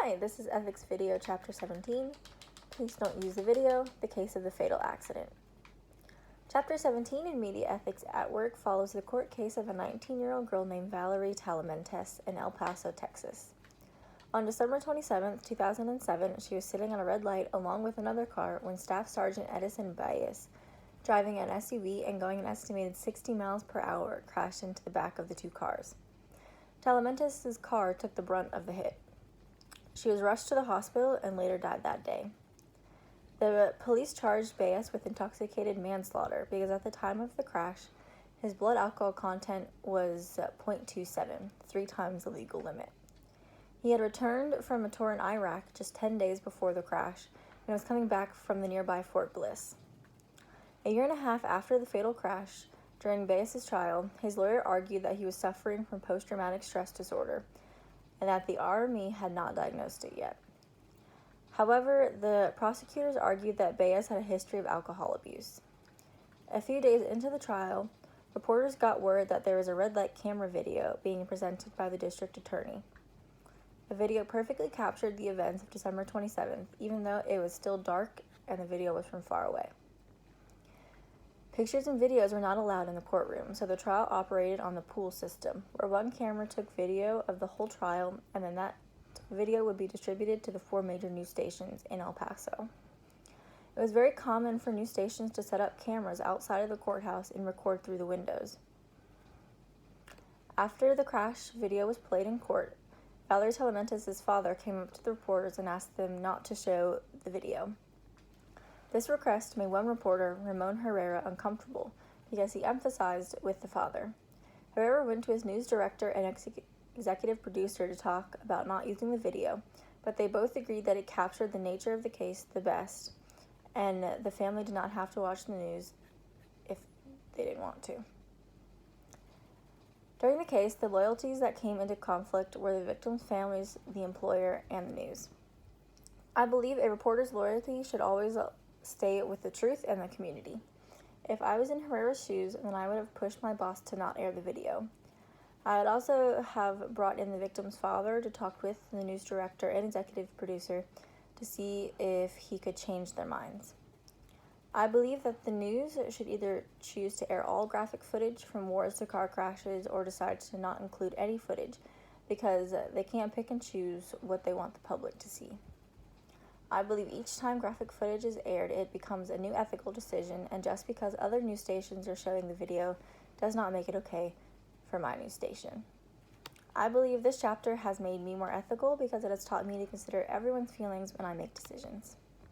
Hi, this is Ethics Video Chapter 17. Please don't use the video, the case of the fatal accident. Chapter 17 in Media Ethics at Work follows the court case of a 19-year-old girl named Valerie Talamentes in El Paso, Texas. On December 27, 2007, she was sitting at a red light along with another car when Staff Sergeant Edison Baez, driving an SUV and going an estimated 60 miles per hour, crashed into the back of the two cars. Talamentes' car took the brunt of the hit. She was rushed to the hospital and later died that day. The police charged Baez with intoxicated manslaughter because at the time of the crash, his blood alcohol content was 0.27, 3 times the legal limit. He had returned from a tour in Iraq just 10 days before the crash and was coming back from the nearby Fort Bliss. A year and a half after the fatal crash, during Baez's trial, his lawyer argued that he was suffering from post-traumatic stress disorder and that the Army had not diagnosed it yet. However, the prosecutors argued that Baez had a history of alcohol abuse. A few days into the trial, reporters got word that there was a red light camera video being presented by the district attorney. The video perfectly captured the events of December 27th, even though it was still dark and the video was from far away. Pictures and videos were not allowed in the courtroom, so the trial operated on the pool system, where one camera took video of the whole trial, and then that video would be distributed to the 4 major news stations in El Paso. It was very common for news stations to set up cameras outside of the courthouse and record through the windows. After the crash video was played in court, Valerie Talamentes' father came up to the reporters and asked them not to show the video. This request made one reporter, Ramon Herrera, uncomfortable because he emphasized with the father. Herrera went to his news director and executive producer to talk about not using the video, but they both agreed that it captured the nature of the case the best, and the family did not have to watch the news if they didn't want to. During the case, the loyalties that came into conflict were the victims' families, the employer, and the news. I believe a reporter's loyalty should always stay with the truth and the community. If I was in Herrera's shoes, then I would have pushed my boss to not air the video. I would also have brought in the victim's father to talk with the news director and executive producer to see if he could change their minds. I believe that the news should either choose to air all graphic footage from wars to car crashes or decide to not include any footage because they can't pick and choose what they want the public to see. I believe each time graphic footage is aired, it becomes a new ethical decision, and just because other news stations are showing the video does not make it okay for my news station. I believe this chapter has made me more ethical because it has taught me to consider everyone's feelings when I make decisions.